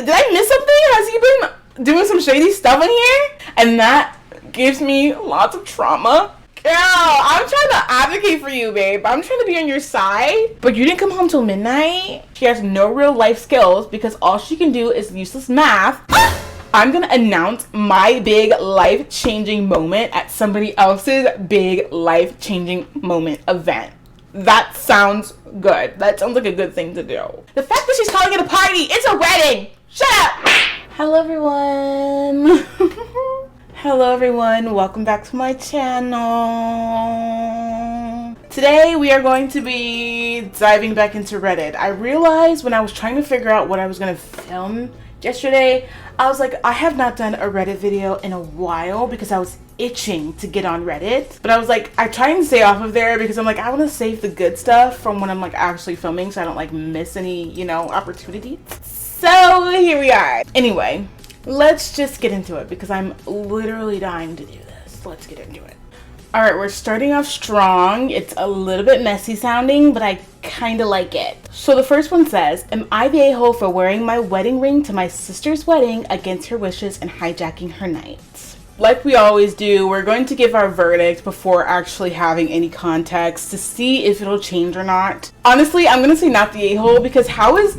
did I miss something? Has he been doing some shady stuff in here? And that gives me lots of trauma. Girl, I'm trying to advocate for you, babe. I'm trying to be on your side. But you didn't come home till midnight. She has no real life skills because all she can do is useless math. I'm gonna announce my big life-changing moment at somebody else's big life-changing moment event. That sounds good. That sounds like a good thing to do. The fact that she's calling it a party, it's a wedding. Shut up. Hello, everyone. Hello, everyone. Welcome back to my channel. Today, we are going to be diving back into Reddit. I realized when I was trying to figure out what I was going to film yesterday, I was like, I have not done a Reddit video in a while because I was itching to get on Reddit. But I was like, I try and stay off of there because I'm like, I want to save the good stuff from when I'm like actually filming so I don't like miss any, you know, opportunities. So here we are. Anyway, let's just get into it because I'm literally dying to do this. Let's get into it. All right, we're starting off strong. It's a little bit messy sounding, but I kind of like it. So the first one says, am I the a-hole for wearing my wedding ring to my sister's wedding against her wishes and hijacking her night? Like we always do, we're going to give our verdict before actually having any context to see if it'll change or not. Honestly, I'm gonna say not the a-hole because how is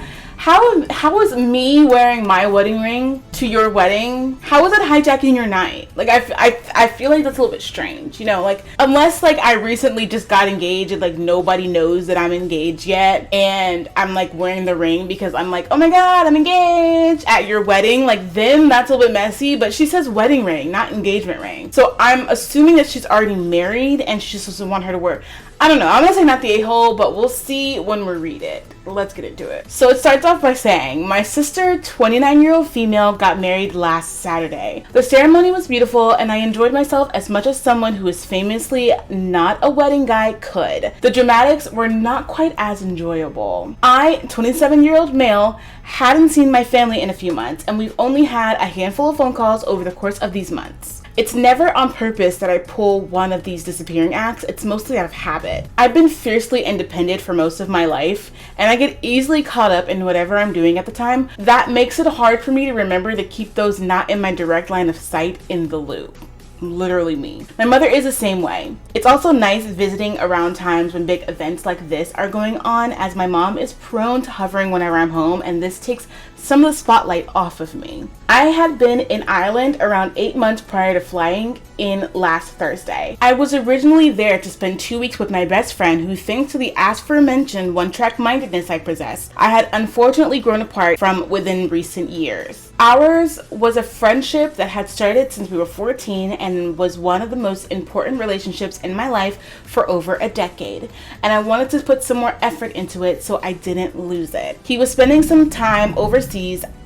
me wearing my wedding ring to your wedding, how is that hijacking your night? Like, I feel like that's a little bit strange, you know, like, unless, like, I recently just got engaged and, like, nobody knows that I'm engaged yet, and I'm, like, wearing the ring because I'm like, oh my god, I'm engaged at your wedding, like, then that's a little bit messy, but she says wedding ring, not engagement ring. So I'm assuming that she's already married and she just doesn't want her to wear. I don't know, I'm gonna say not the a-hole, but we'll see when we read it. Let's get into it. So it starts off by saying, my sister, 29-year-old female, got married last Saturday. The ceremony was beautiful and I enjoyed myself as much as someone who is famously not a wedding guy could. The dramatics were not quite as enjoyable. I, 27-year-old male, hadn't seen my family in a few months and we've only had a handful of phone calls over the course of these months. It's never on purpose that I pull one of these disappearing acts, it's mostly out of habit. I've been fiercely independent for most of my life, and I get easily caught up in whatever I'm doing at the time. That makes it hard for me to remember to keep those not in my direct line of sight in the loop. Literally me. My mother is the same way. It's also nice visiting around times when big events like this are going on, as my mom is prone to hovering whenever I'm home, and this takes some of the spotlight off of me. I had been in Ireland around 8 months prior to flying in last Thursday. I was originally there to spend 2 weeks with my best friend who, thanks to the aforementioned one-track mindedness I possess, I had unfortunately grown apart from within recent years. Ours was a friendship that had started since we were 14 and was one of the most important relationships in my life for over a decade. And I wanted to put some more effort into it so I didn't lose it. He was spending some time overseas,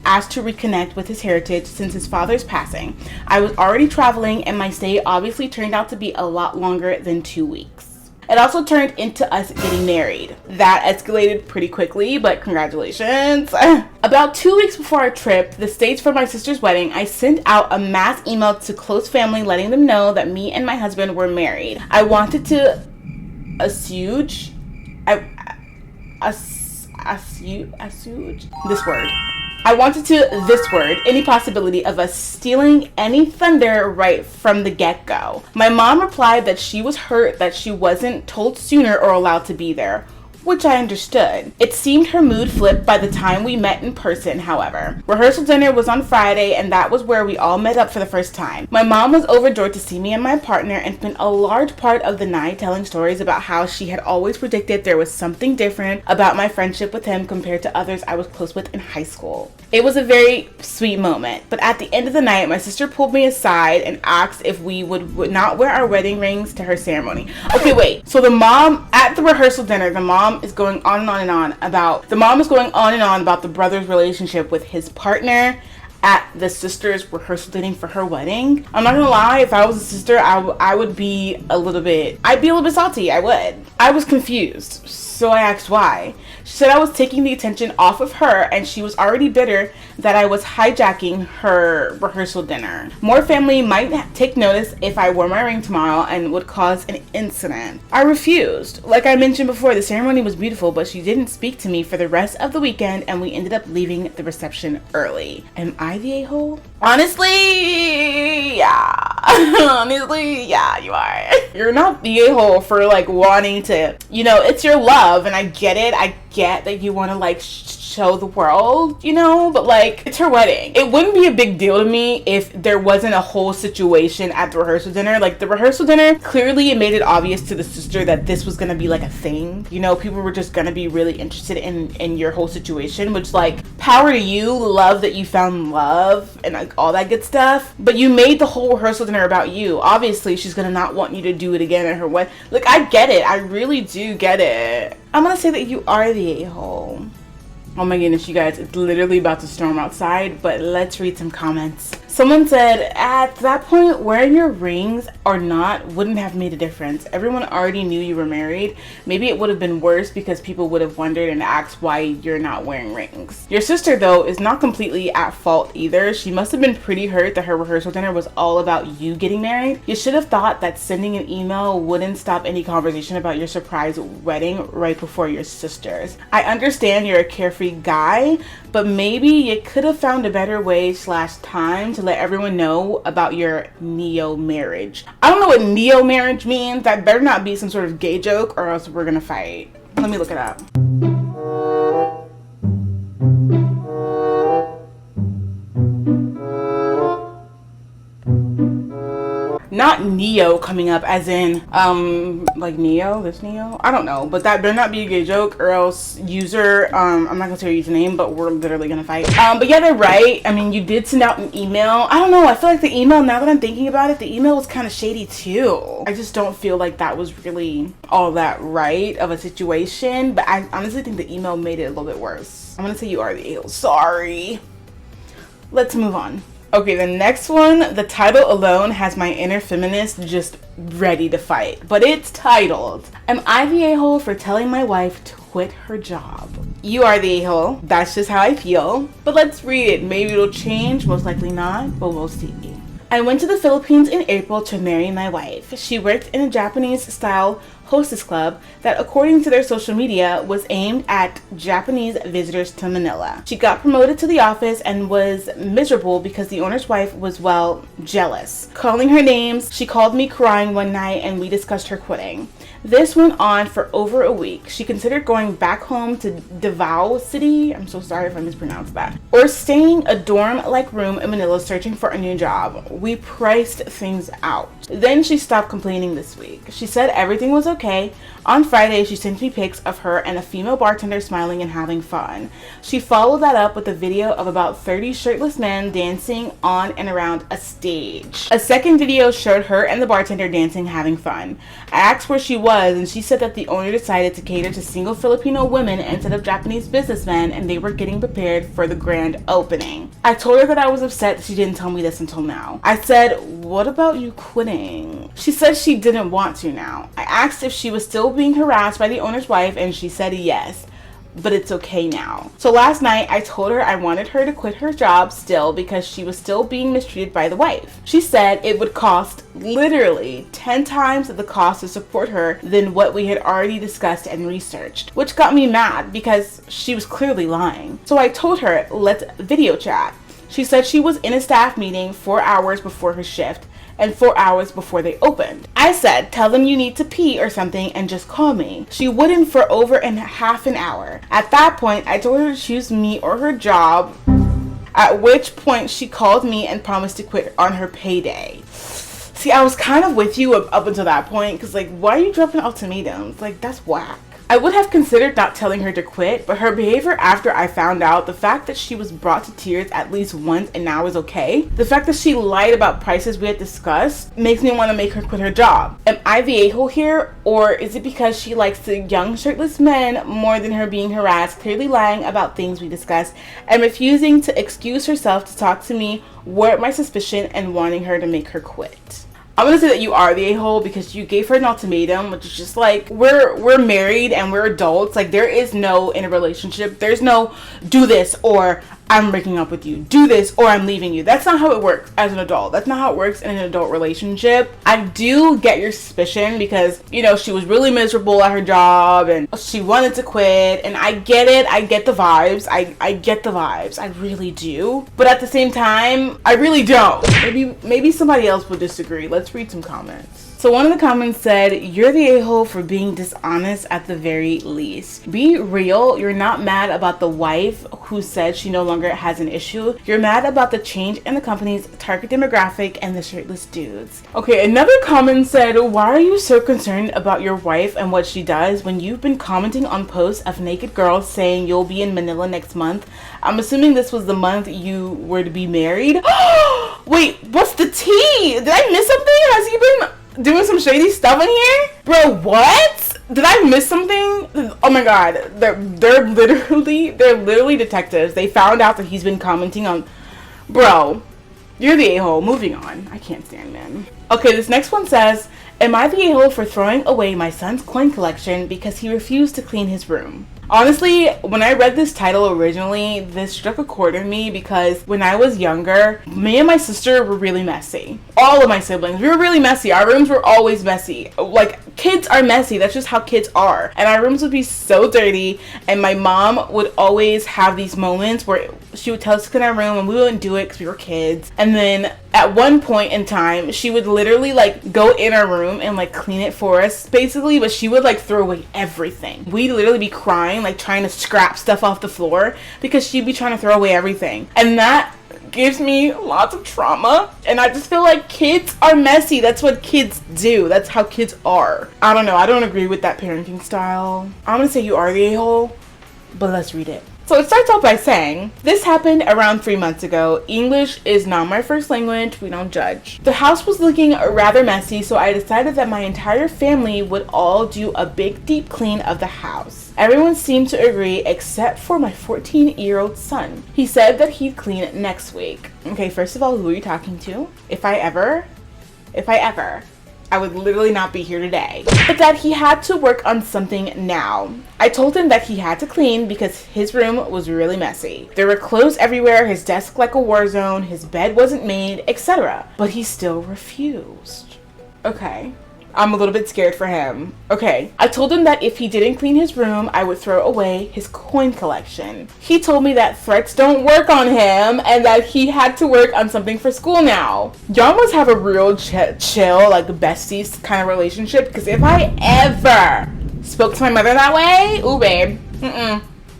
asked to reconnect with his heritage since his father's passing. I was already traveling and my stay obviously turned out to be a lot longer than 2 weeks. It also turned into us getting married. That escalated pretty quickly, but congratulations. About 2 weeks before our trip, the States for my sister's wedding, I sent out a mass email to close family letting them know that me and my husband were married. I wanted to assuage any possibility of us stealing any thunder right from the get-go. My mom replied that she was hurt that she wasn't told sooner or allowed to be there, which I understood. It seemed her mood flipped by the time we met in person, however. Rehearsal dinner was on Friday, and that was where we all met up for the first time. My mom was overjoyed to see me and my partner and spent a large part of the night telling stories about how she had always predicted there was something different about my friendship with him compared to others I was close with in high school. It was a very sweet moment, but at the end of the night, my sister pulled me aside and asked if we would not wear our wedding rings to her ceremony. Okay, wait. So the mom, at the rehearsal dinner, the mom is going on and on and on about the brother's relationship with his partner at the sister's rehearsal dinner for her wedding. I'm not gonna lie, if I was a sister, I'd be a little bit salty. I was confused. So I asked why. She said I was taking the attention off of her and she was already bitter that I was hijacking her rehearsal dinner. More family might take notice if I wore my ring tomorrow and would cause an incident. I refused. Like I mentioned before, the ceremony was beautiful, but she didn't speak to me for the rest of the weekend and we ended up leaving the reception early. Am I the a-hole? Honestly, yeah. Honestly, yeah, you are. You're not the a-hole for like wanting to, you know, it's your love and I get it. I get that you want to like show the world, you know, but like it's her wedding. It wouldn't be a big deal to me if there wasn't a whole situation at the rehearsal dinner. Like the rehearsal dinner, clearly it made it obvious to the sister that this was gonna be like a thing. You know, people were just gonna be really interested in your whole situation, which like power to you, love that you found love and like all that good stuff. But you made the whole rehearsal dinner about you. Obviously she's gonna not want you to do it again at her wedding. Like I get it, I really do get it. I'm gonna say that you are the a-hole. Oh my goodness, you guys, it's literally about to storm outside, but let's read some comments. Someone said, at that point, wearing your rings or not wouldn't have made a difference. Everyone already knew you were married. Maybe it would have been worse because people would have wondered and asked why you're not wearing rings. Your sister, though, is not completely at fault either. She must have been pretty hurt that her rehearsal dinner was all about you getting married. You should have thought that sending an email wouldn't stop any conversation about your surprise wedding right before your sister's. I understand you're a carefree guy, but maybe you could have found a better way / time to let everyone know about your neo marriage. I don't know what neo marriage means. That better not be some sort of gay joke or else we're gonna fight. Let me look it up. Not Neo coming up as in like Neo, this Neo, I don't know, but that better not be a gay joke or else user, I'm not gonna say your username, but we're literally gonna fight. But yeah, they're right. I mean, you did send out an email. I don't know, I feel like the email, now that I'm thinking about it, the email was kind of shady too. I just don't feel like that was really all that right of a situation, but I honestly think the email made it a little bit worse. I'm gonna say you are the a-hole. Sorry. Let's move on. Okay, the next one, the title alone has my inner feminist just ready to fight. But it's titled, Am I the a-hole for telling my wife to quit her job? You are the a-hole. That's just how I feel. But let's read it. Maybe it'll change. Most likely not, but we'll see. I went to the Philippines in April to marry my wife. She worked in a Japanese-style hostess club that, according to their social media, was aimed at Japanese visitors to Manila. She got promoted to the office and was miserable because the owner's wife was, well, jealous. Calling her names, she called me crying one night and we discussed her quitting. This went on for over a week. She considered going back home to Davao City, I'm so sorry if I mispronounced that, or staying a dorm-like room in Manila searching for a new job. We priced things out. Then she stopped complaining this week. She said everything was okay. On Friday, she sent me pics of her and a female bartender smiling and having fun. She followed that up with a video of about 30 shirtless men dancing on and around a stage. A second video showed her and the bartender dancing, having fun. I asked where she was, and she said that the owner decided to cater to single Filipino women instead of Japanese businessmen, and they were getting prepared for the grand opening. I told her that I was upset that she didn't tell me this until now. I said, what about you quitting? She said she didn't want to now. I asked if she was still being harassed by the owner's wife, and she said yes, but it's okay now. So last night I told her I wanted her to quit her job still because she was still being mistreated by the wife. She said it would cost literally 10 times the cost to support her than what we had already discussed and researched, which got me mad because she was clearly lying. So I told her, let's video chat. She said she was in a staff meeting 4 hours before her shift and 4 hours before they opened. I said, tell them you need to pee or something and just call me. She wouldn't for over half an hour. At that point, I told her to choose me or her job, at which point she called me and promised to quit on her payday. See, I was kind of with you up until that point, because like, why are you dropping ultimatums? Like, that's whack. I would have considered not telling her to quit, but her behavior after I found out, the fact that she was brought to tears at least once and now is okay, the fact that she lied about prices we had discussed, makes me want to make her quit her job. Am I the a-hole here, or is it because she likes the young shirtless men more than her being harassed, clearly lying about things we discussed, and refusing to excuse herself to talk to me, warrant my suspicion, and wanting her to make her quit? I'm gonna say that you are the a-hole because you gave her an ultimatum, which is just like, we're married and we're adults. Like, there is no in a relationship, there's no do this or I'm breaking up with you, do this or I'm leaving you. That's not how it works as an adult. That's not how it works in an adult relationship. I do get your suspicion because, you know, she was really miserable at her job and she wanted to quit, and I get it. I get the vibes. I get the vibes. I really do. But at the same time, I really don't. Maybe somebody else would disagree. Let's read some comments. So one of the comments said, you're the a-hole for being dishonest at the very least. Be real. You're not mad about the wife who said she no longer has an issue. You're mad about the change in the company's target demographic and the shirtless dudes. Okay, another comment said, why are you so concerned about your wife and what she does when you've been commenting on posts of naked girls saying you'll be in Manila next month? I'm assuming this was the month you were to be married. Wait, what's the tea? Did I miss something? Has he been doing some shady stuff in here? Bro, what? Did I miss something? Oh my god. They're literally detectives. They found out that he's been commenting on... Bro, you're the a-hole. Moving on. I can't stand men. Okay, this next one says, am I the a-hole for throwing away my son's coin collection because he refused to clean his room? Honestly, when I read this title originally, this struck a chord in me because when I was younger, me and my sister were really messy. All of my siblings, we were really messy. Our rooms were always messy. Like, kids are messy. That's just how kids are. And our rooms would be so dirty, and my mom would always have these moments where she would tell us to clean our room and we wouldn't do it because we were kids. And then at one point in time, she would literally like go in our room and like clean it for us basically, but she would like throw away everything. We'd literally be crying, like trying to scrap stuff off the floor because she'd be trying to throw away everything. And that gives me lots of trauma, and I just feel like kids are messy. That's what kids do. That's how kids are. I don't know. I don't agree with that parenting style. I'm gonna say you are the a-hole, but let's read it. So it starts off by saying, this happened around 3 months ago. English is not my first language. We don't judge. The house was looking rather messy, so I decided that my entire family would all do a big deep clean of the house. Everyone seemed to agree except for my 14-year-old son. He said that he'd clean next week. Okay, first of all, who are you talking to? If I ever, I would literally not be here today. But that he had to work on something now. I told him that he had to clean because his room was really messy. There were clothes everywhere, his desk like a war zone, his bed wasn't made, etc. But he still refused. Okay. I'm a little bit scared for him. Okay, I told him that if he didn't clean his room, I would throw away his coin collection. He told me that threats don't work on him and that he had to work on something for school now. Y'all must have a real chill, like besties kind of relationship, because if I ever spoke to my mother that way, ooh babe,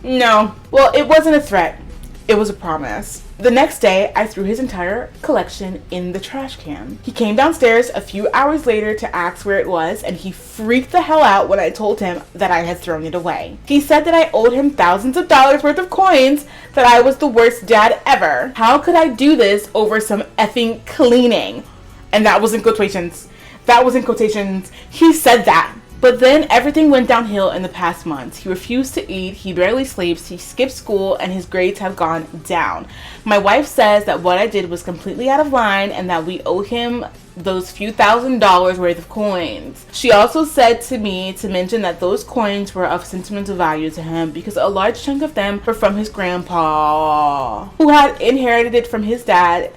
no. Well, it wasn't a threat. It was a promise. The next day, I threw his entire collection in the trash can. He came downstairs a few hours later to ask where it was, and he freaked the hell out when I told him that I had thrown it away. He said that I owed him thousands of dollars worth of coins, that I was the worst dad ever. How could I do this over some effing cleaning? And that was in quotations. That was in quotations. He said that. But then everything went downhill in the past months. He refused to eat, he barely sleeps, he skipped school, and his grades have gone down. My wife says that what I did was completely out of line and that we owe him those few $1,000s worth of coins. She also said to me to mention that those coins were of sentimental value to him because a large chunk of them were from his grandpa, who had inherited it from his dad.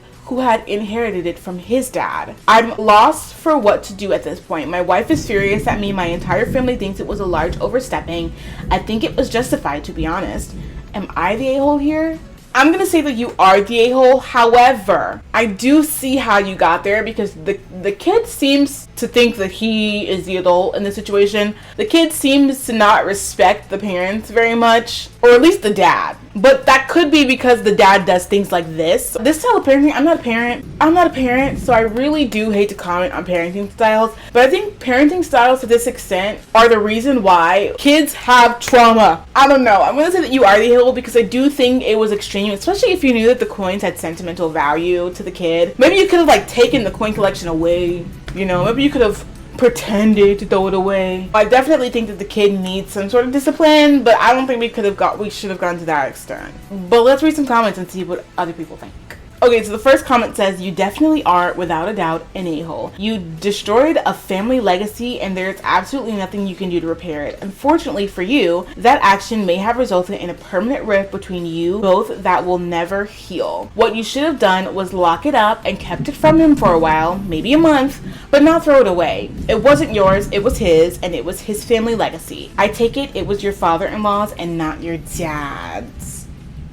I'm lost for what to do at this point. My wife is furious at me. My entire family thinks it was a large overstepping. I think it was justified, to be honest. Am I the a-hole here? I'm gonna say that you are the a-hole. However, I do see how you got there because the kid seems to think that he is the adult in the situation. The kid seems to not respect the parents very much, or at least the dad. But that could be because the dad does things like this. This style of parenting, I'm not a parent, so I really do hate to comment on parenting styles. But I think parenting styles to this extent are the reason why kids have trauma. I don't know. I'm gonna say that you are the a-hole because I do think it was extreme, especially if you knew that the coins had sentimental value to the kid. Maybe you could have like taken the coin collection away. You know, maybe you could have pretended to throw it away. I definitely think that the kid needs some sort of discipline, but I don't think we should have gone to that extent. But let's read some comments and see what other people think. Okay, so the first comment says, you definitely are, without a doubt, an a-hole. You destroyed a family legacy and there's absolutely nothing you can do to repair it. Unfortunately for you, that action may have resulted in a permanent rift between you both that will never heal. What you should have done was lock it up and kept it from him for a while, maybe a month, but not throw it away. It wasn't yours, it was his, and it was his family legacy. I take it was your father-in-law's and not your dad's.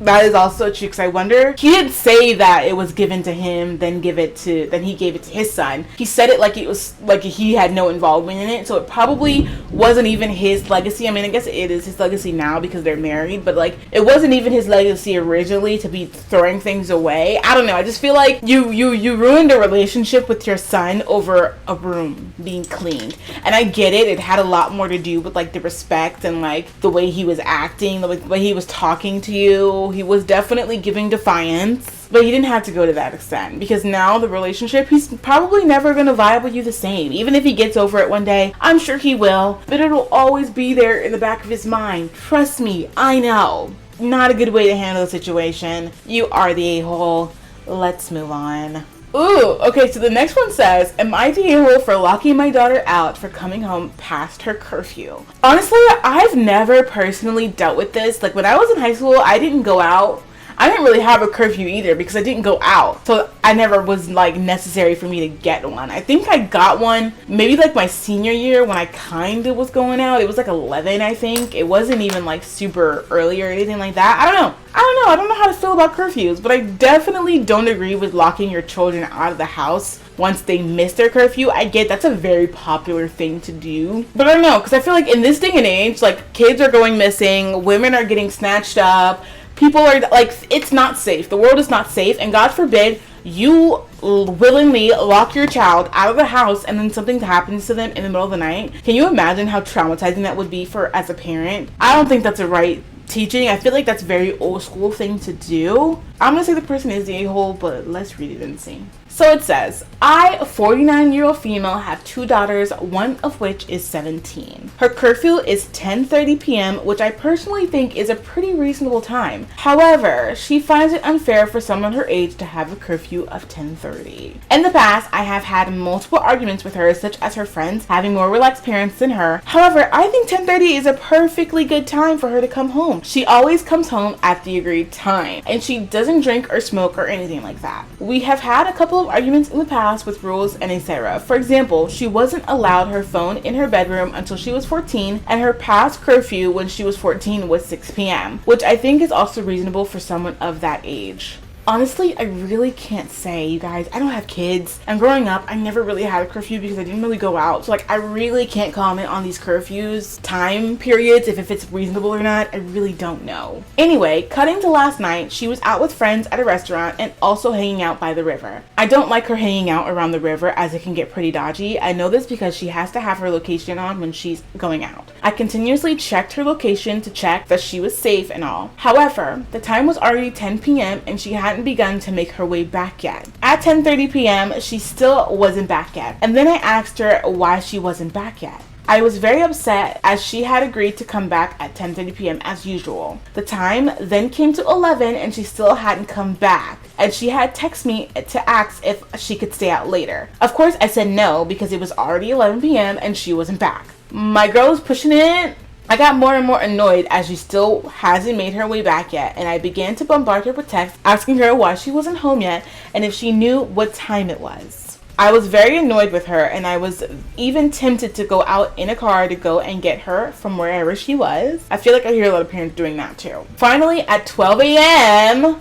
That is also true, because I wonder, he didn't say that it was given to him, then he gave it to his son. He said it like it was, like he had no involvement in it, so it probably wasn't even his legacy. I mean, I guess it is his legacy now because they're married, but like, it wasn't even his legacy originally to be throwing things away. I don't know, I just feel like you ruined a relationship with your son over a room being cleaned. And I get it, it had a lot more to do with like the respect and like the way he was acting, the way he was talking to you. He was definitely giving defiance, but he didn't have to go to that extent, because now the relationship, he's probably never going to vibe with you the same. Even if he gets over it one day, I'm sure he will, but it'll always be there in the back of his mind. Trust me, I know. Not a good way to handle the situation. You are the a-hole. Let's move on. Ooh, okay, so the next one says, am I the a-hole for locking my daughter out for coming home past her curfew? Honestly, I've never personally dealt with this. Like, when I was in high school, I didn't go out. I didn't really have a curfew either because I didn't go out. So I never was like necessary for me to get one. I think I got one maybe like my senior year when I kind of was going out. It was like 11, I think. It wasn't even like super early or anything like that. I don't know. I don't know how to feel about curfews, but I definitely don't agree with locking your children out of the house once they miss their curfew. I get that's a very popular thing to do, but I don't know, because I feel like in this day and age, like, kids are going missing, women are getting snatched up, people are like, it's not safe. The world is not safe, and God forbid you willingly lock your child out of the house and then something happens to them in the middle of the night. Can you imagine how traumatizing that would be for as a parent? I don't think that's a right teaching. I feel like that's a very old school thing to do. I'm gonna say the person is the a-hole, but let's read it and see. So it says, I, a 49-year-old female, have 2 daughters, one of which is 17. Her curfew is 10:30 p.m., which I personally think is a pretty reasonable time. However, she finds it unfair for someone her age to have a curfew of 10:30. In the past, I have had multiple arguments with her, such as her friends having more relaxed parents than her. However, I think 10:30 is a perfectly good time for her to come home. She always comes home at the agreed time, and she doesn't drink or smoke or anything like that. We have had a couple of arguments in the past with rules and etc. For example, she wasn't allowed her phone in her bedroom until she was 14, and her past curfew when she was 14 was 6 p.m., which I think is also reasonable for someone of that age. Honestly, I really can't say, you guys. I don't have kids. And growing up, I never really had a curfew because I didn't really go out. So, like, I really can't comment on these curfews, time periods, if it's reasonable or not. I really don't know. Anyway, cutting to last night, she was out with friends at a restaurant and also hanging out by the river. I don't like her hanging out around the river as it can get pretty dodgy. I know this because she has to have her location on when she's going out. I continuously checked her location to check that she was safe and all. However, the time was already 10 p.m. and she hadn't begun to make her way back yet. At 10:30 p.m., she still wasn't back yet. And then I asked her why she wasn't back yet. I was very upset as she had agreed to come back at 10:30 p.m. as usual. The time then came to 11 and she still hadn't come back. And she had texted me to ask if she could stay out later. Of course, I said no because it was already 11 p.m. and she wasn't back. My girl was pushing it. I got more and more annoyed as she still hasn't made her way back yet, and I began to bombard her with texts asking her why she wasn't home yet and if she knew what time it was. I was very annoyed with her, and I was even tempted to go out in a car to go and get her from wherever she was. I feel like I hear a lot of parents doing that too. Finally, at 12 a.m., girl,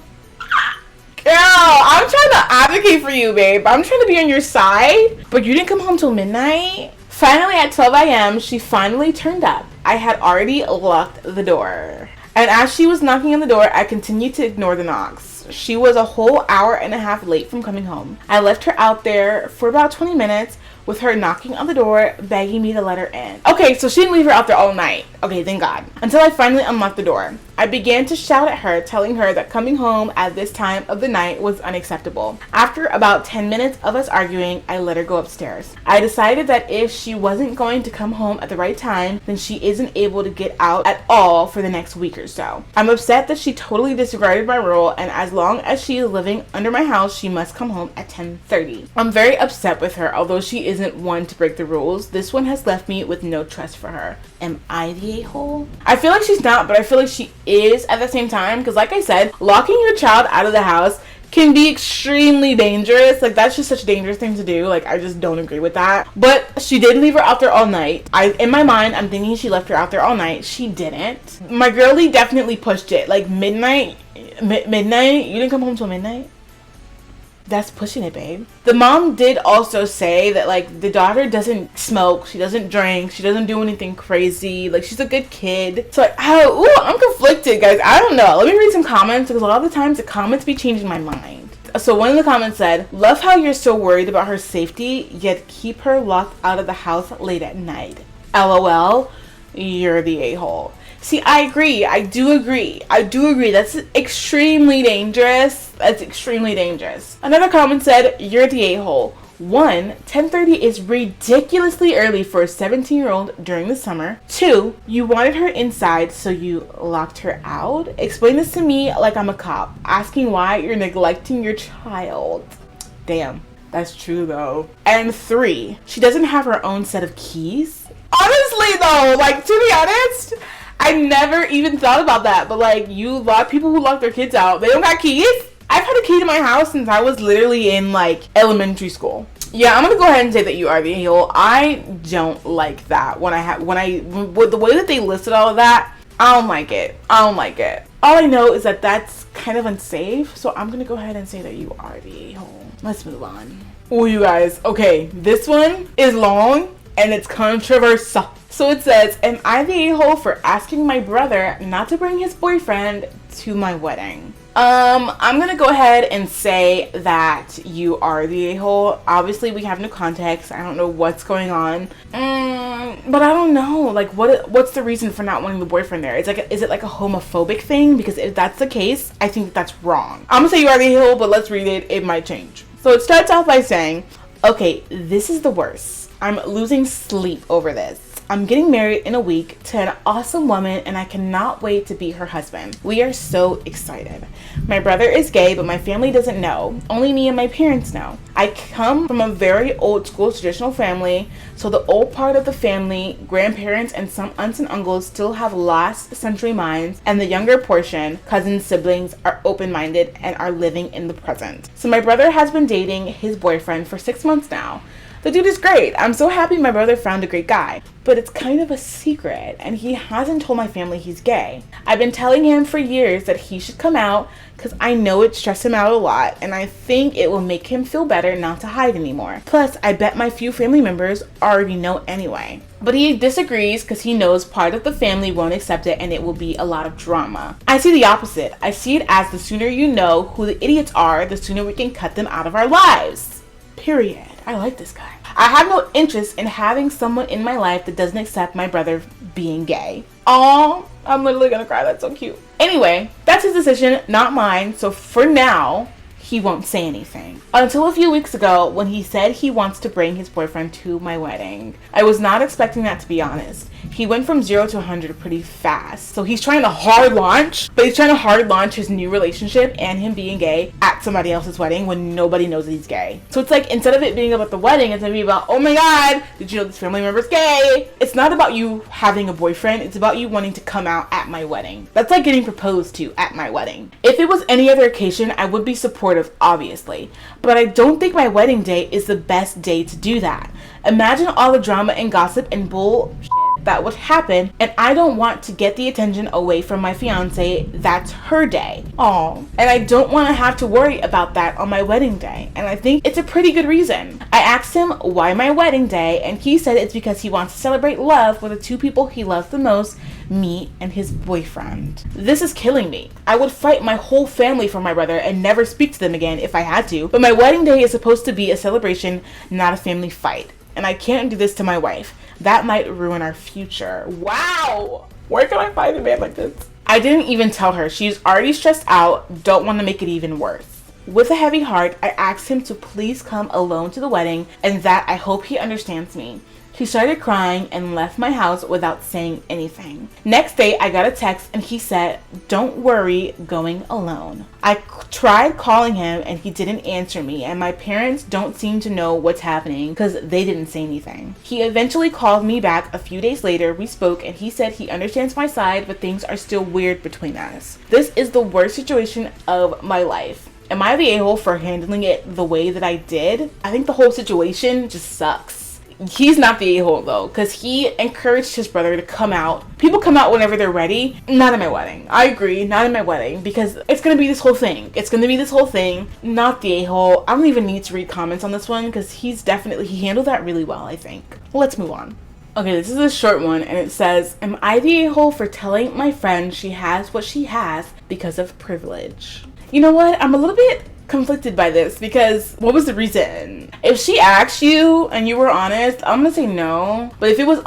I'm trying to advocate for you, babe. I'm trying to be on your side, but you didn't come home till midnight. Finally, at 12 a.m., she finally turned up. I had already locked the door. And as she was knocking on the door, I continued to ignore the knocks. She was a whole hour and a half late from coming home. I left her out there for about 20 minutes with her knocking on the door, begging me to let her in. Okay, so she didn't leave her out there all night. Okay, thank God. Until I finally unlocked the door. I began to shout at her, telling her that coming home at this time of the night was unacceptable. After about 10 minutes of us arguing, I let her go upstairs. I decided that if she wasn't going to come home at the right time, then she isn't able to get out at all for the next week or so. I'm upset that she totally disregarded my rule, and as long as she is living under my house, she must come home at 10:30. I'm very upset with her, although she isn't one to break the rules. This one has left me with no trust for her. Am I the a-hole? I feel like she's not, but I feel like she is at the same time, because like I said, locking your child out of the house can be extremely dangerous. Like, that's just such a dangerous thing to do. Like, I just don't agree with that. But she did leave her out there all night. In my mind, I'm thinking she left her out there all night. She didn't. My girlie definitely pushed it. Like, midnight? Midnight? You didn't come home till midnight? That's pushing it, babe. The mom did also say that, like, the daughter doesn't smoke, she doesn't drink, she doesn't do anything crazy. Like, she's a good kid. So, I'm conflicted, guys. I don't know. Let me read some comments, because a lot of the times the comments be changing my mind. So one of the comments said, love how you're so worried about her safety, yet keep her locked out of the house late at night. LOL, you're the a-hole. See, I agree. I do agree. That's extremely dangerous. That's extremely dangerous. Another comment said, you're the a-hole. 1, 10:30 is ridiculously early for a 17-year-old during the summer. 2, you wanted her inside, so you locked her out. Explain this to me like I'm a cop, asking why you're neglecting your child. Damn, that's true though. And 3, she doesn't have her own set of keys. Honestly though, like, to be honest, I never even thought about that, but like, people who lock their kids out, they don't got keys. I've had a key to my house since I was literally in like elementary school. Yeah, I'm gonna go ahead and say that you are the a-hole. I don't like that. The way that they listed all of that, I don't like it. All I know is that that's kind of unsafe, so I'm gonna go ahead and say that you are the a-hole. Let's move on. Oh, you guys, okay, this one is long and it's controversial. So it says, am I the a-hole for asking my brother not to bring his boyfriend to my wedding? I'm gonna go ahead and say that you are the a-hole. Obviously, we have no context. I don't know what's going on. But I don't know. Like, what's the reason for not wanting the boyfriend there? Is it like a homophobic thing? Because if that's the case, I think that's wrong. I'm gonna say you are the a-hole, but let's read it. It might change. So it starts off by saying, okay, this is the worst. I'm losing sleep over this. I'm getting married in a week to an awesome woman, and I cannot wait to be her husband. We are so excited. My brother is gay, but my family doesn't know. Only me and my parents know. I come from a very old school traditional family, so the old part of the family, grandparents and some aunts and uncles still have last century minds, and the younger portion, cousins, siblings, are open-minded and are living in the present. So my brother has been dating his boyfriend for 6 months now. The dude is great. I'm so happy my brother found a great guy. But it's kind of a secret, and he hasn't told my family he's gay. I've been telling him for years that he should come out because I know it stressed him out a lot, and I think it will make him feel better not to hide anymore. Plus, I bet my few family members already know anyway. But he disagrees because he knows part of the family won't accept it and it will be a lot of drama. I see the opposite. I see it as the sooner you know who the idiots are, the sooner we can cut them out of our lives. Period. I like this guy. I have no interest in having someone in my life that doesn't accept my brother being gay. Aw, I'm literally gonna cry. That's so cute. Anyway, that's his decision, not mine. So for now, he won't say anything. Until a few weeks ago when he said he wants to bring his boyfriend to my wedding. I was not expecting that, to be honest. He went from 0 to 100 pretty fast. So he's trying to hard launch his new relationship and him being gay at somebody else's wedding when nobody knows that he's gay. So it's like, instead of it being about the wedding, it's gonna be about, oh my god, did you know this family member's gay? It's not about you having a boyfriend, it's about you wanting to come out at my wedding. That's like getting proposed to at my wedding. If it was any other occasion, I would be supportive, obviously. But I don't think my wedding day is the best day to do that. Imagine all the drama and gossip and bullshit that would happen, and I don't want to get the attention away from my fiance. That's her day. Aww. And I don't want to have to worry about that on my wedding day, and I think it's a pretty good reason. I asked him why my wedding day, and he said it's because he wants to celebrate love with the two people he loves the most, me and his boyfriend. This is killing me. I would fight my whole family for my brother and never speak to them again if I had to, but my wedding day is supposed to be a celebration, not a family fight. And I can't do this to my wife. That might ruin our future. Wow! Where can I find a man like this? I didn't even tell her. She's already stressed out, don't want to make it even worse. With a heavy heart, I asked him to please come alone to the wedding and that I hope he understands me. He started crying and left my house without saying anything. Next day, I got a text and he said, "Don't worry, going alone." I tried calling him and he didn't answer me, and my parents don't seem to know what's happening because they didn't say anything. He eventually called me back a few days later. We spoke and he said he understands my side, but things are still weird between us. This is the worst situation of my life. Am I the a-hole for handling it the way that I did? I think the whole situation just sucks. He's not the a-hole though, because he encouraged his brother to come out. People come out whenever they're ready. Not at my wedding. I agree, not at my wedding, because it's going to be this whole thing. It's going to be this whole thing. Not the a-hole. I don't even need to read comments on this one, because he handled that really well, I think. Let's move on. Okay, this is a short one, and it says, am I the a-hole for telling my friend she has what she has because of privilege? You know what? I'm a little bit conflicted by this because what was the reason? If she asked you and you were honest, I'm gonna say no. But if it was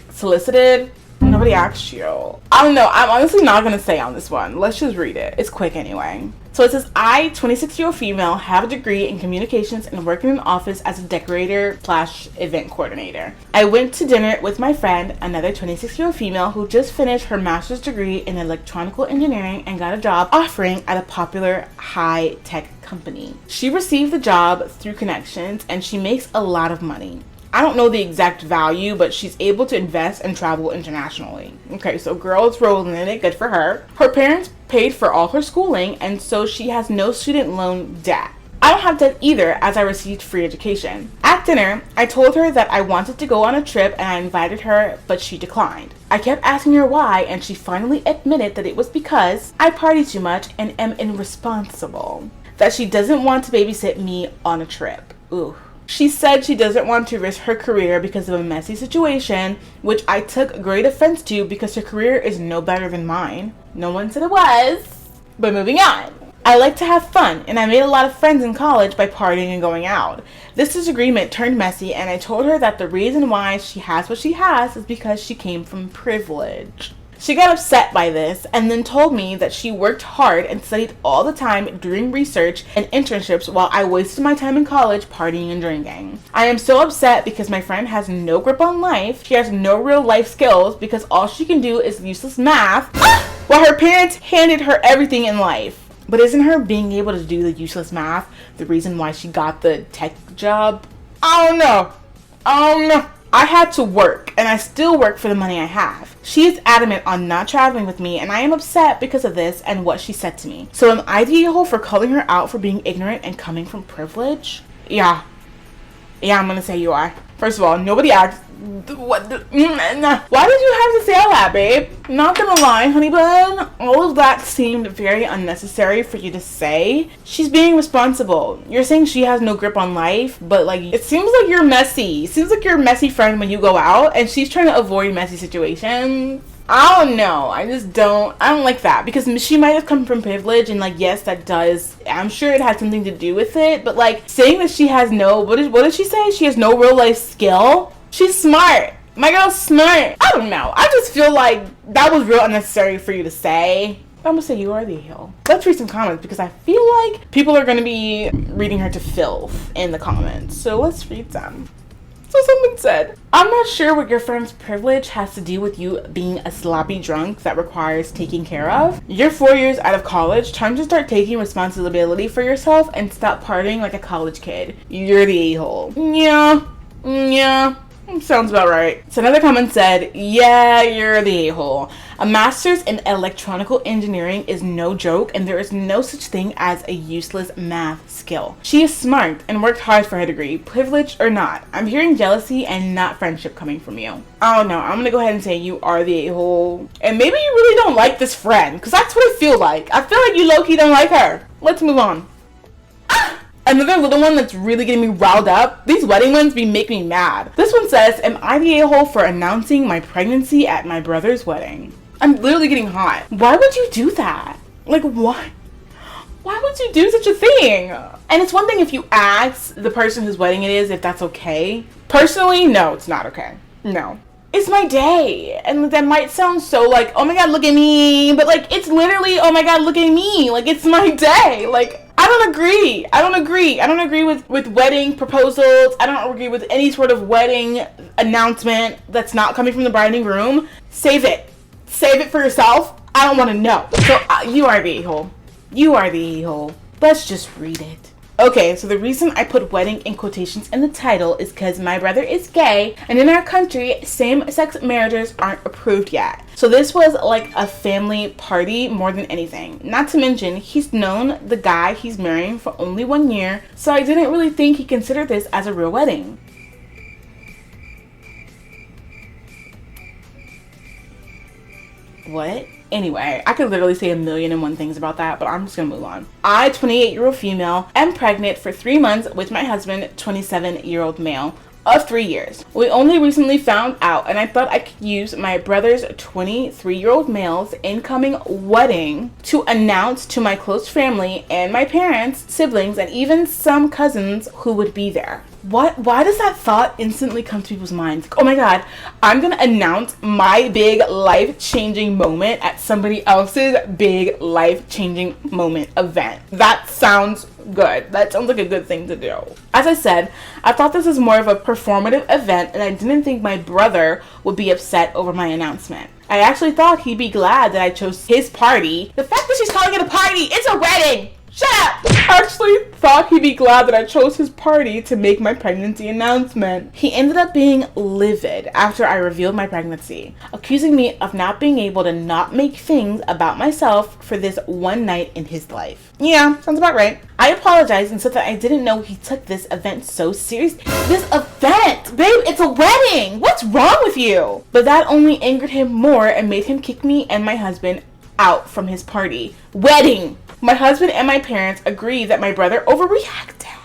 solicited, nobody asked you. I don't know. I'm honestly not gonna say on this one. Let's just read it. It's quick anyway. So it says, I, 26-year-old female, have a degree in communications and work in an office as a decorator/event coordinator. I went to dinner with my friend, another 26-year-old female who just finished her master's degree in electronical engineering and got a job offering at a popular high-tech company. She received the job through connections and she makes a lot of money. I don't know the exact value, but she's able to invest and travel internationally. Okay, so girl is rolling in it. Good for her. Her parents paid for all her schooling, and so she has no student loan debt. I don't have debt either, as I received free education. At dinner, I told her that I wanted to go on a trip and I invited her, but she declined. I kept asking her why, and she finally admitted that it was because I party too much and am irresponsible. That she doesn't want to babysit me on a trip. Ooh. She said she doesn't want to risk her career because of a messy situation, which I took great offense to because her career is no better than mine. No one said it was. But moving on. I like to have fun, and I made a lot of friends in college by partying and going out. This disagreement turned messy, and I told her that the reason why she has what she has is because she came from privilege. She got upset by this and then told me that she worked hard and studied all the time doing research and internships while I wasted my time in college partying and drinking. I am so upset because my friend has no grip on life. She has no real life skills because all she can do is useless math while her parents handed her everything in life. But isn't her being able to do the useless math the reason why she got the tech job? I don't know. I had to work, and I still work for the money I have. She is adamant on not traveling with me, and I am upset because of this and what she said to me. So am I the a-hole for calling her out for being ignorant and coming from privilege? Yeah, I'm gonna say you are. First of all, nobody asked. Why did you have to say all that, babe? Not gonna lie, honey bun. All of that seemed very unnecessary for you to say. She's being responsible. You're saying she has no grip on life, but like it seems like you're messy. It seems like you're a messy friend when you go out, and she's trying to avoid messy situations. I don't know. I don't like that because she might have come from privilege, and like yes, that does. I'm sure it had something to do with it, but like saying that she has no what did she say? She has no real life skill. She's smart. My girl's smart. I don't know. I just feel like that was real unnecessary for you to say. I'm gonna say you are the a-hole. Let's read some comments because I feel like people are gonna be reading her to filth in the comments. So let's read some. So someone said, I'm not sure what your friend's privilege has to do with you being a sloppy drunk that requires taking care of. You're 4 years out of college. Time to start taking responsibility for yourself and stop partying like a college kid. You're the a-hole. Yeah. Sounds about right. So another comment said, yeah, you're the a-hole. A master's in electronical engineering is no joke, and there is no such thing as a useless math skill. She is smart and worked hard for her degree, privileged or not. I'm hearing jealousy and not friendship coming from you. I don't know. I'm gonna go ahead and say you are the a-hole. And maybe you really don't like this friend, because that's what I feel like. I feel like you low-key don't like her. Let's move on. Another little one that's really getting me riled up. These wedding ones make me mad. This one says, am I the a-hole for announcing my pregnancy at my brother's wedding? I'm literally getting hot. Why would you do that? Like, why? Why would you do such a thing? And it's one thing if you ask the person whose wedding it is if that's okay. Personally, no, it's not okay. No. It's my day. And that might sound so like, oh my god, look at me. But like, it's literally, oh my god, look at me. Like, it's my day. Like, I don't agree. I don't agree with wedding proposals. I don't agree with any sort of wedding announcement that's not coming from the bride and groom. Save it. Save it for yourself. I don't want to know. So you are the a-hole. You are the a-hole. Let's just read it. Okay, so the reason I put wedding in quotations in the title is because my brother is gay, and in our country, same-sex marriages aren't approved yet. So this was like a family party more than anything. Not to mention, he's known the guy he's marrying for only 1 year, so I didn't really think he considered this as a real wedding. What? Anyway, I could literally say 1,000,001 things about that, but I'm just gonna move on. I, 28-year-old female, am pregnant for 3 months with my husband, 27-year-old male, of 3 years. We only recently found out, and I thought I could use my brother's 23-year-old male's incoming wedding to announce to my close family and my parents, siblings, and even some cousins who would be there. Why does that thought instantly come to people's minds? Oh my god, I'm gonna announce my big life-changing moment at somebody else's big life-changing moment event. That sounds good. That sounds like a good thing to do. As I said, I thought this was more of a performative event, and I didn't think my brother would be upset over my announcement. I actually thought he'd be glad that I chose his party. The fact that she's calling it a party, it's a wedding! Shut up! I actually thought he'd be glad that I chose his party to make my pregnancy announcement. He ended up being livid after I revealed my pregnancy, accusing me of not being able to not make things about myself for this one night in his life. Yeah, sounds about right. I apologized and said that I didn't know he took this event so seriously. This event! Babe, it's a wedding! What's wrong with you? But that only angered him more and made him kick me and my husband out from his party. Wedding! My husband and my parents agree that my brother overreacted.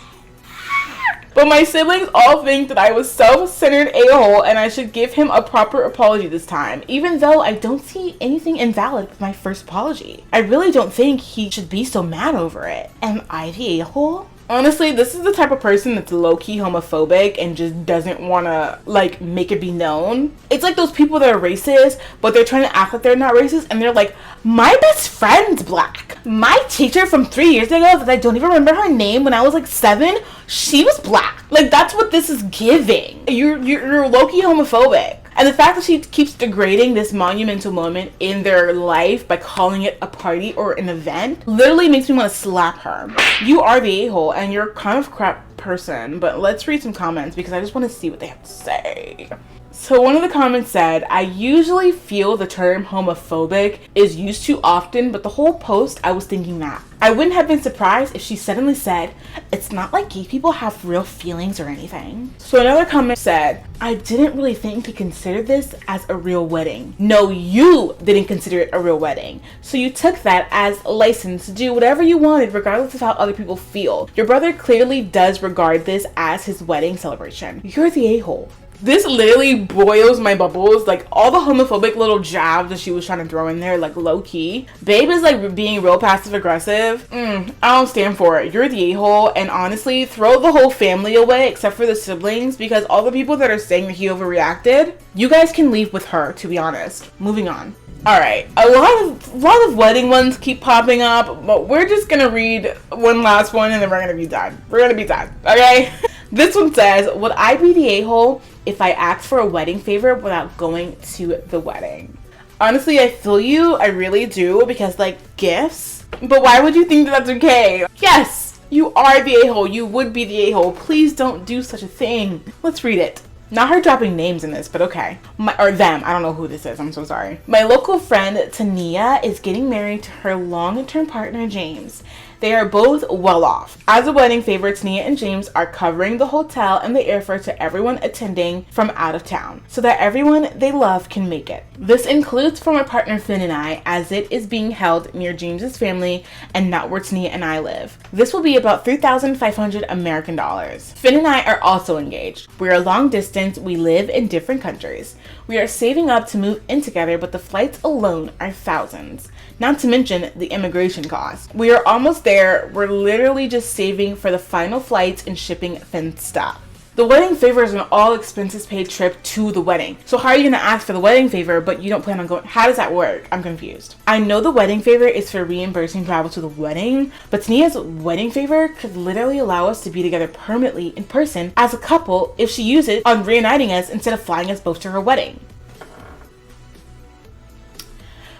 But my siblings all think that I was self-centered a-hole and I should give him a proper apology this time, even though I don't see anything invalid with my first apology. I really don't think he should be so mad over it. Am I the a-hole? Honestly, this is the type of person that's low-key homophobic and just doesn't want to, like, make it be known. It's like those people that are racist, but they're trying to act like they're not racist, and they're like, my best friend's black. My teacher from 3 years ago that I don't even remember her name when I was like 7, she was black. Like, that's what this is giving. You're low-key homophobic. And the fact that she keeps degrading this monumental moment in their life by calling it a party or an event literally makes me want to slap her. You are the a-hole and you're kind of crap person, but let's read some comments because I just want to see what they have to say. So one of the comments said, I usually feel the term homophobic is used too often, but the whole post I was thinking that. I wouldn't have been surprised if she suddenly said, it's not like gay people have real feelings or anything. So another comment said, I didn't really think to consider this as a real wedding. No, you didn't consider it a real wedding. So you took that as a license to do whatever you wanted regardless of how other people feel. Your brother clearly does regard this as his wedding celebration. You're the a-hole. This literally boils my bubbles. Like, all the homophobic little jabs that she was trying to throw in there, like, low-key. Babe is, like, being real passive-aggressive. I don't stand for it. You're the a-hole. And honestly, throw the whole family away except for the siblings, because all the people that are saying that he overreacted, you guys can leave with her, to be honest. Moving on. Alright, a lot of wedding ones keep popping up, but we're just gonna read one last one and then we're gonna be done. We're gonna be done, okay? This one says, would I be the a-hole if I asked for a wedding favor without going to the wedding? Honestly, I feel you. I really do, because, like, gifts? But why would you think that that's okay? Yes, you are the a-hole. You would be the a-hole. Please don't do such a thing. Let's read it. Not her dropping names in this, but okay. Or them. I don't know who this is. I'm so sorry. My local friend, Tania, is getting married to her long-term partner, James. They are both well off. As a wedding favor, Tania and James are covering the hotel and the airfare to everyone attending from out of town, so that everyone they love can make it. This includes for my partner Finn and I, as it is being held near James's family and not where Tania and I live. This will be about $3,500 American dollars. Finn and I are also engaged. We are long distance. We live in different countries. We are saving up to move in together, but the flights alone are thousands. Not to mention the immigration costs. We are almost there. We're literally just saving for the final flights and shipping Finn's stuff. The wedding favor is an all expenses paid trip to the wedding. So how are you going to ask for the wedding favor but you don't plan on going? How does that work? I'm confused. I know the wedding favor is for reimbursing travel to the wedding, but Tania's wedding favor could literally allow us to be together permanently in person as a couple if she used it on reuniting us instead of flying us both to her wedding.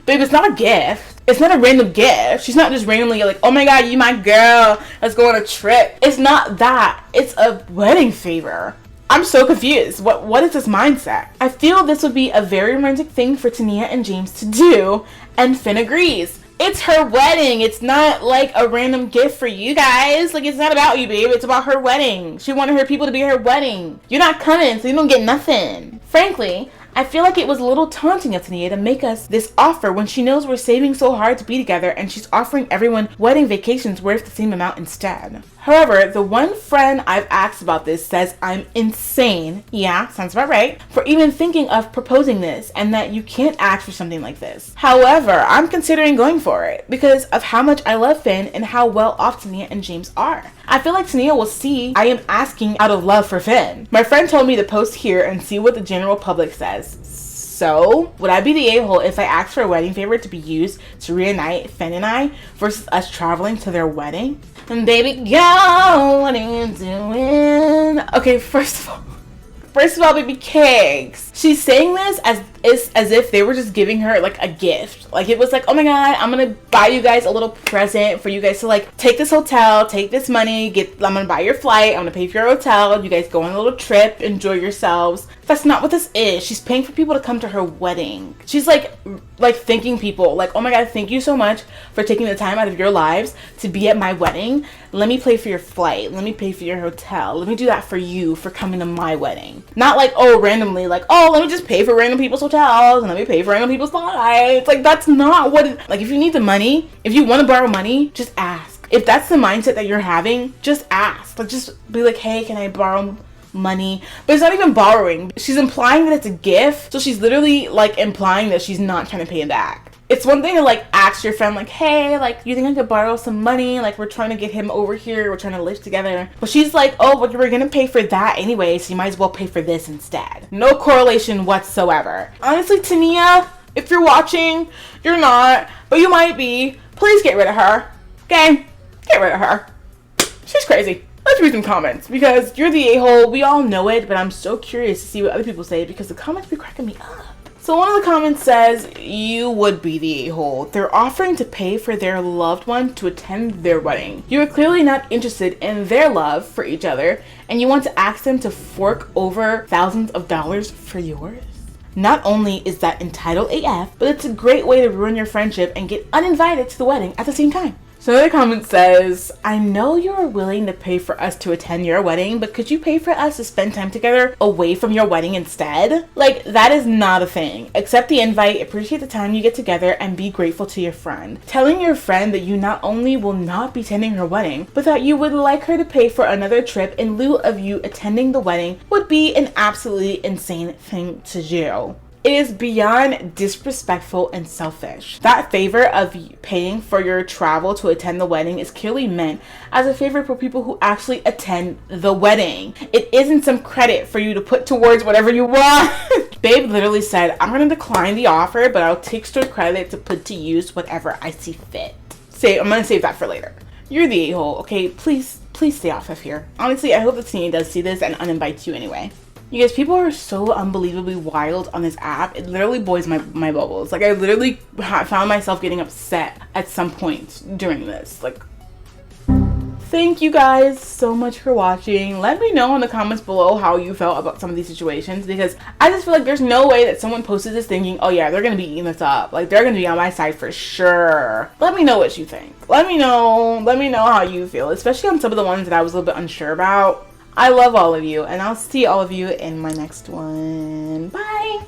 Babe, it's not a gift. It's not a random gift. She's not just randomly like, oh my god, you my girl, let's go on a trip. It's not that. It's a wedding favor. I'm so confused. What is this mindset? I feel this would be a very romantic thing for Tania and James to do, and Finn agrees. It's her wedding. It's not like a random gift for you guys. Like, it's not about you, babe. It's about her wedding. She wanted her people to be at her wedding. You're not coming, so you don't get nothing. Frankly, I feel like it was a little taunting of Tania to make us this offer when she knows we're saving so hard to be together and she's offering everyone wedding vacations worth the same amount instead. However, the one friend I've asked about this says I'm insane, yeah, sounds about right, for even thinking of proposing this and that you can't ask for something like this. However, I'm considering going for it because of how much I love Finn and how well off Tania and James are. I feel like Tania will see I am asking out of love for Finn. My friend told me to post here and see what the general public says. So, would I be the a-hole if I asked for a wedding favor to be used to reunite Finn and I versus us traveling to their wedding? And baby girl, what are you doing? Okay, first of all, baby cakes. She's saying this as if they were just giving her like a gift. Like it was like, oh my god, I'm gonna buy you guys a little present for you guys to like take this hotel, take this money, I'm gonna buy your flight, I'm gonna pay for your hotel, you guys go on a little trip, enjoy yourselves. That's not what this is. She's paying for people to come to her wedding. She's like thanking people, like, oh my god, thank you so much for taking the time out of your lives to be at my wedding. Let me pay for your flight, let me pay for your hotel, let me do that for you for coming to my wedding. Not like, oh, randomly, like, oh, let me just pay for random people's hotels and let me pay for random people's flights. Like, that's not what it, like, if you need the money, if you want to borrow money, just ask. If that's the mindset that you're having, just ask. Like, just be like, hey, can I borrow money? But it's not even borrowing. She's implying that it's a gift, so she's literally like implying that she's not trying to pay it back. It's one thing to like ask your friend like, hey, like, you think I could borrow some money? Like, we're trying to get him over here, we're trying to live together. But she's like, oh, but we're gonna pay for that anyway, so you might as well pay for this instead. No correlation whatsoever. Honestly, Tania, if you're watching, you're not, but you might be. Please get rid of her. Okay? Get rid of her. She's crazy. Let's read some comments because you're the a-hole. We all know it, but I'm so curious to see what other people say because the comments be cracking me up. So one of the comments says, you would be the a-hole. They're offering to pay for their loved one to attend their wedding. You are clearly not interested in their love for each other, and you want to ask them to fork over thousands of dollars for yours? Not only is that entitled AF, but it's a great way to ruin your friendship and get uninvited to the wedding at the same time. So another comment says, I know you are willing to pay for us to attend your wedding, but could you pay for us to spend time together away from your wedding instead? Like, that is not a thing. Accept the invite, appreciate the time you get together, and be grateful to your friend. Telling your friend that you not only will not be attending her wedding, but that you would like her to pay for another trip in lieu of you attending the wedding would be an absolutely insane thing to do. It is beyond disrespectful and selfish. That favor of paying for your travel to attend the wedding is clearly meant as a favor for people who actually attend the wedding. It isn't some credit for you to put towards whatever you want. Babe literally said, I'm gonna decline the offer, but I'll take stored credit to put to use whatever I see fit. I'm gonna save that for later. You're the a-hole, okay? Please stay off of here. Honestly, I hope that Tania does see this and uninvites you anyway. You guys, people are so unbelievably wild on this app. It literally boils my bubbles. Like, I literally found myself getting upset at some point during this. Like, thank you guys so much for watching. Let me know in the comments below how you felt about some of these situations, because I just feel like there's no way that someone posted this thinking, oh yeah, they're gonna be eating this up. Like, they're gonna be on my side for sure. Let me know what you think. Let me know how you feel, especially on some of the ones that I was a little bit unsure about. I love all of you, and I'll see all of you in my next one. Bye!